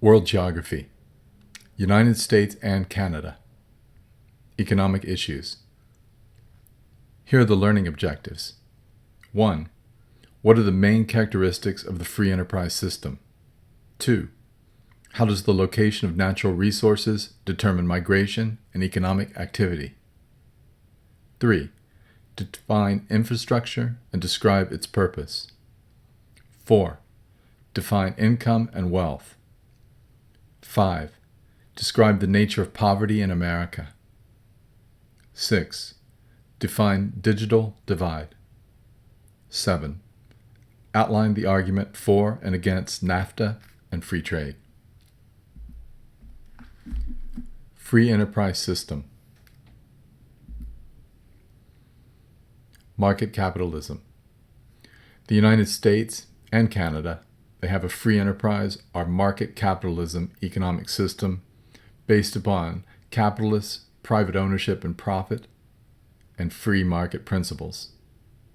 World Geography, United States and Canada, Economic Issues. Here are the learning objectives. 1. What are the main characteristics of the free enterprise system? 2. How does the location of natural resources determine migration and economic activity? 3. Define infrastructure and describe its purpose. 4. Define income and wealth. 5. Describe the nature of poverty in America. 6. Define digital divide. 7. Outline the argument for and against NAFTA and free trade. Free enterprise system. Market capitalism. The United States and Canada, they have a free enterprise or market capitalism economic system based upon capitalist private ownership and profit and free market principles.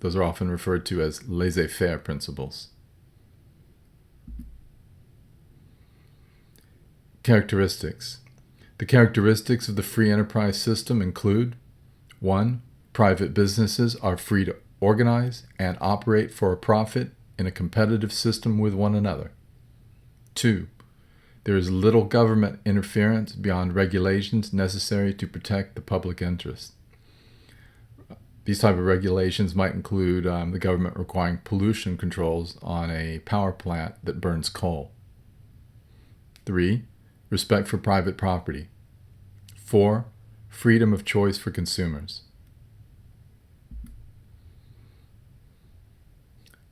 Those are often referred to as laissez-faire principles. Characteristics. The characteristics of the free enterprise system include: 1. Private businesses are free to organize and operate for a profit in a competitive system with one another. 2. There is little government interference beyond regulations necessary to protect the public interest. These type of regulations might include the government requiring pollution controls on a power plant that burns coal. 3. Respect for private property. 4. Freedom of choice for consumers.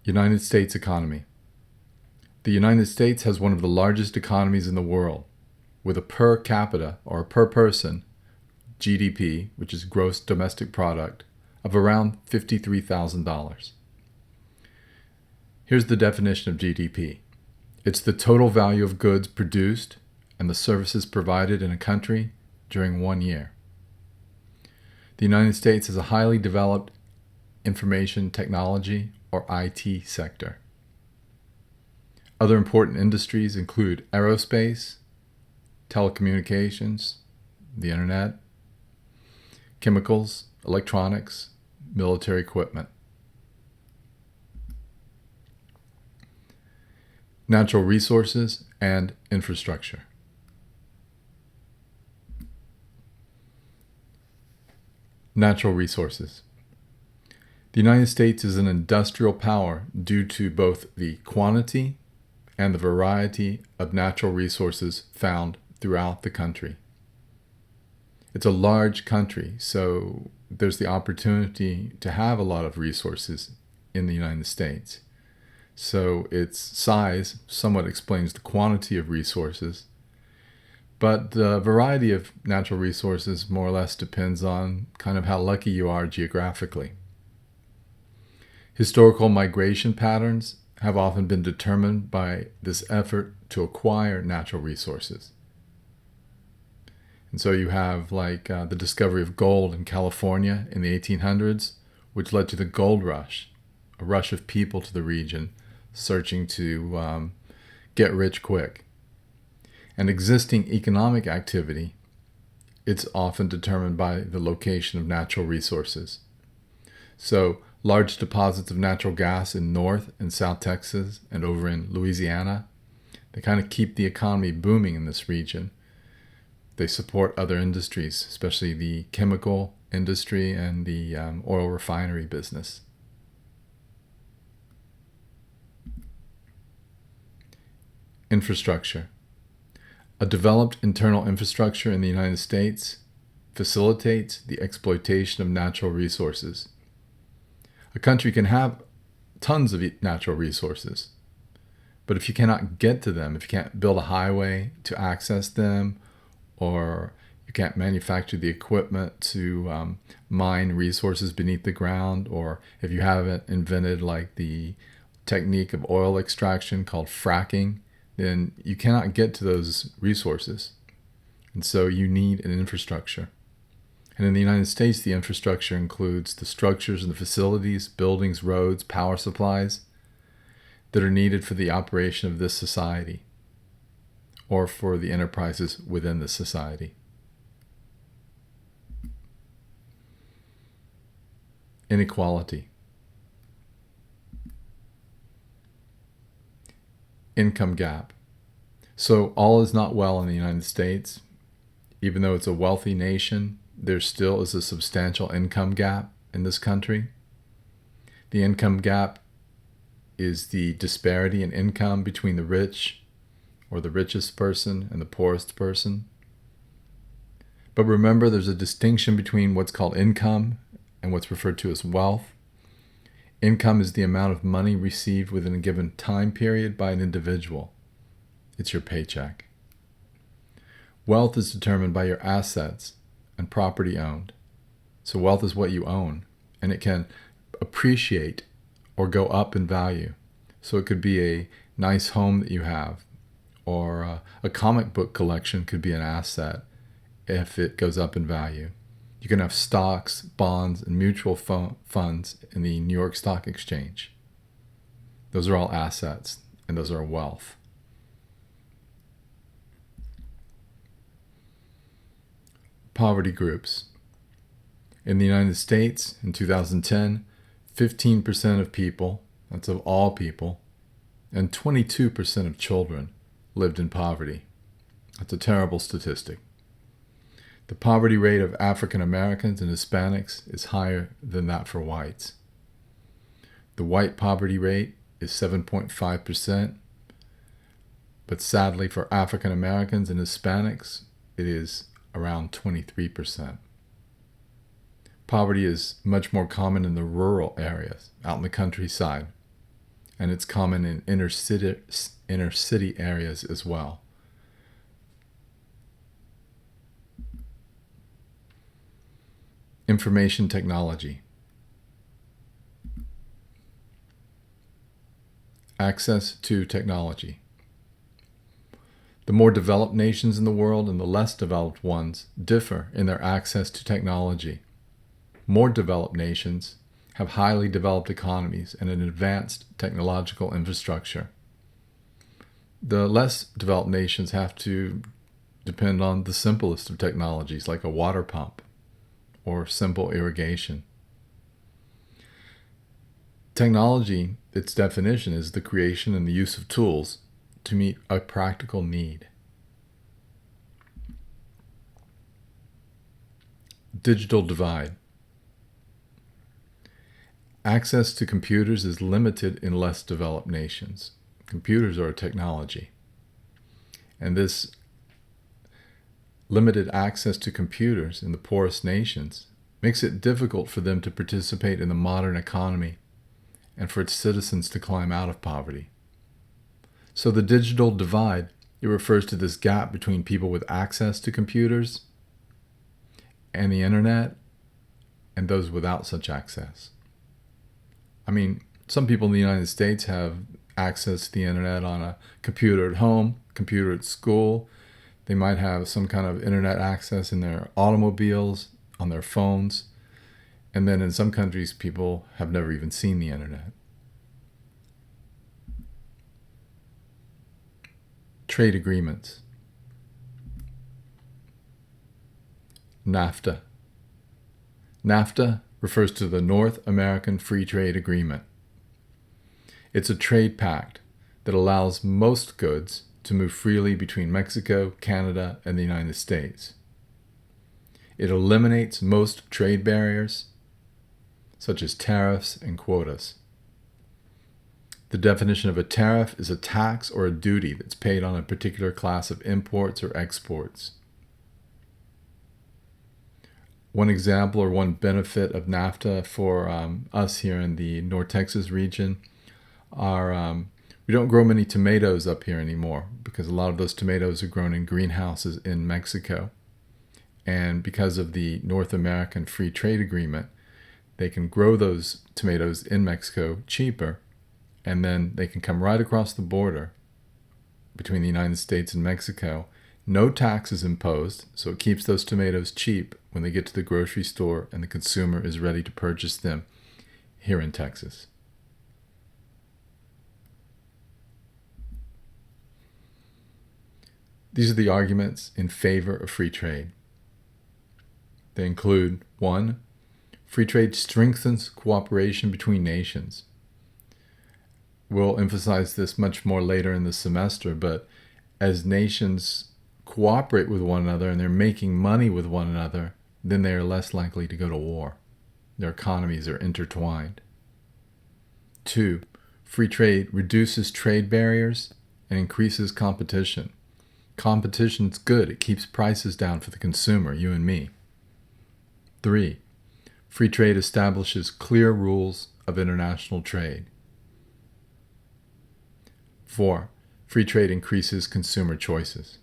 United States economy. The United States has one of the largest economies in the world, with a per capita or per person GDP, which is gross domestic product, of around $53,000. Here's the definition of GDP. It's the total value of goods produced and the services provided in a country during 1 year. The United States has a highly developed information technology or IT sector. Other important industries include aerospace, telecommunications, the internet, chemicals, electronics, military equipment. Natural resources and infrastructure. Natural resources. The United States is an industrial power due to both the quantity and the variety of natural resources found throughout the country. It's a large country, so there's the opportunity to have a lot of resources in the United States. So its size somewhat explains the quantity of resources, but the variety of natural resources more or less depends on kind of how lucky you are geographically. Historical migration patterns have often been determined by this effort to acquire natural resources. And so you have the discovery of gold in California in the 1800s, which led to the gold rush, a rush of people to the region searching to get rich quick. And existing economic activity, it's often determined by the location of natural resources. So large deposits of natural gas in North and South Texas and over in Louisiana, they kind of keep the economy booming in this region. They support other industries, especially the chemical industry and the oil refinery business. Infrastructure. A developed internal infrastructure in the United States facilitates the exploitation of natural resources. A country can have tons of natural resources, but if you cannot get to them, if you can't build a highway to access them, or you can't manufacture the equipment to mine resources beneath the ground, or if you haven't invented the technique of oil extraction called fracking, then you cannot get to those resources. And so you need an infrastructure. And in the United States, the infrastructure includes the structures and the facilities, buildings, roads, power supplies that are needed for the operation of this society. or for the enterprises within the society. Inequality. Income gap. So all is not well in the United States. Even though it's a wealthy nation, there still is a substantial income gap in this country. The income gap is the disparity in income between the rich or the richest person and the poorest person. But remember, there's a distinction between what's called income and what's referred to as wealth. Income is the amount of money received within a given time period by an individual. It's your paycheck. Wealth is determined by your assets and property owned. So wealth is what you own, and it can appreciate or go up in value. So it could be a nice home that you have, or a comic book collection could be an asset if it goes up in value. You can have stocks, bonds, and mutual funds in the New York Stock Exchange. Those are all assets, and those are wealth. Poverty groups. In the United States, in 2010, 15% of people, that's of all people, and 22% of children lived in poverty. That's a terrible statistic. The poverty rate of African Americans and Hispanics is higher than that for whites. The white poverty rate is 7.5%, but sadly for African Americans and Hispanics, it is around 23%. Poverty is much more common in the rural areas, out in the countryside, and it's common in inner city areas as well. Information technology. Access to technology. The more developed nations in the world and the less developed ones differ in their access to technology. More developed nations have highly developed economies and an advanced technological infrastructure. The less developed nations have to depend on the simplest of technologies like a water pump or simple irrigation. Technology, its definition, is the creation and the use of tools to meet a practical need. Digital divide. Access to computers is limited in less developed nations. Computers are a technology. And this limited access to computers in the poorest nations makes it difficult for them to participate in the modern economy and for its citizens to climb out of poverty. So the digital divide, it refers to this gap between people with access to computers and the internet and those without such access. I mean, some people in the United States have access to the internet on a computer at home, computer at school. They might have some kind of internet access in their automobiles, on their phones. And then in some countries, people have never even seen the internet. Trade agreements. NAFTA. NAFTA refers to the North American Free Trade Agreement. It's a trade pact that allows most goods to move freely between Mexico, Canada, and the United States. It eliminates most trade barriers, such as tariffs and quotas. The definition of a tariff is a tax or a duty that's paid on a particular class of imports or exports. One example or one benefit of NAFTA for us here in the North Texas region are we don't grow many tomatoes up here anymore because a lot of those tomatoes are grown in greenhouses in Mexico. And because of the North American Free Trade Agreement, they can grow those tomatoes in Mexico cheaper, and then they can come right across the border between the United States and Mexico. No tax is imposed, so it keeps those tomatoes cheap when they get to the grocery store and the consumer is ready to purchase them here in Texas. These are the arguments in favor of free trade. They include 1. Free trade strengthens cooperation between nations. We'll emphasize this much more later in the semester, but as nations cooperate with one another and they're making money with one another, then they are less likely to go to war. Their economies are intertwined. 2. Free trade reduces trade barriers and increases competition. Competition's good. It keeps prices down for the consumer, you and me. 3. Free trade establishes clear rules of international trade. 4. Free trade increases consumer choices.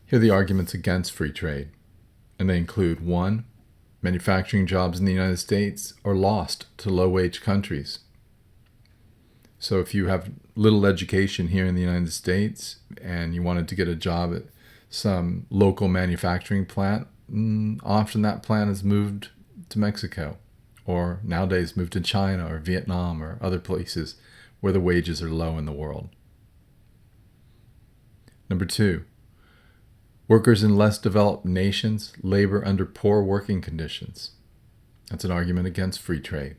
Here are the arguments against free trade, and they include 1. Manufacturing jobs in the United States are lost to low-wage countries. So if you have little education here in the United States and you wanted to get a job at some local manufacturing plant, often that plant is moved to Mexico, or nowadays moved to China or Vietnam or other places where the wages are low in the world. Number 2, workers in less developed nations labor under poor working conditions. That's an argument against free trade.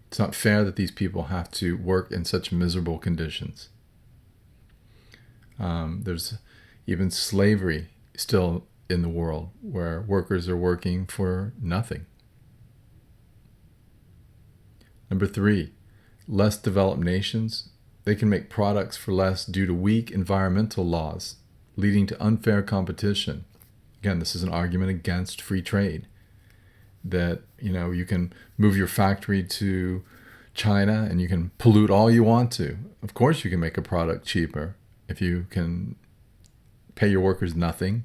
It's not fair that these people have to work in such miserable conditions. There's even slavery still in the world where workers are working for nothing. Number 3, less developed nations, they can make products for less due to weak environmental laws, leading to unfair competition. Again, this is an argument against free trade. That, you can move your factory to China and you can pollute all you want to. Of course you can make a product cheaper if you can pay your workers nothing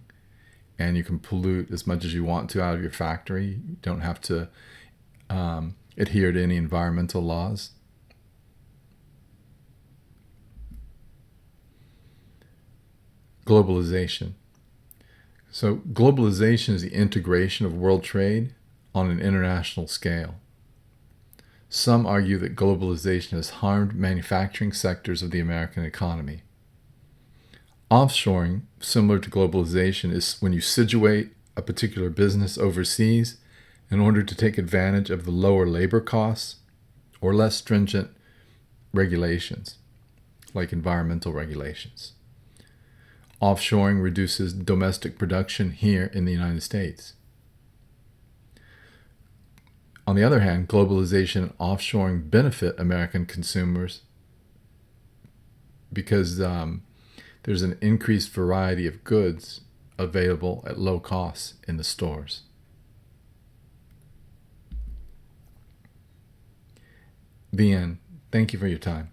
and you can pollute as much as you want to out of your factory. You don't have to adhere to any environmental laws. Globalization. So globalization is the integration of world trade on an international scale. Some argue that globalization has harmed manufacturing sectors of the American economy. Offshoring, similar to globalization, is when you situate a particular business overseas in order to take advantage of the lower labor costs or less stringent regulations, like environmental regulations. Offshoring reduces domestic production here in the United States. On the other hand, globalization and offshoring benefit American consumers because there's an increased variety of goods available at low costs in the stores. The end. Thank you for your time.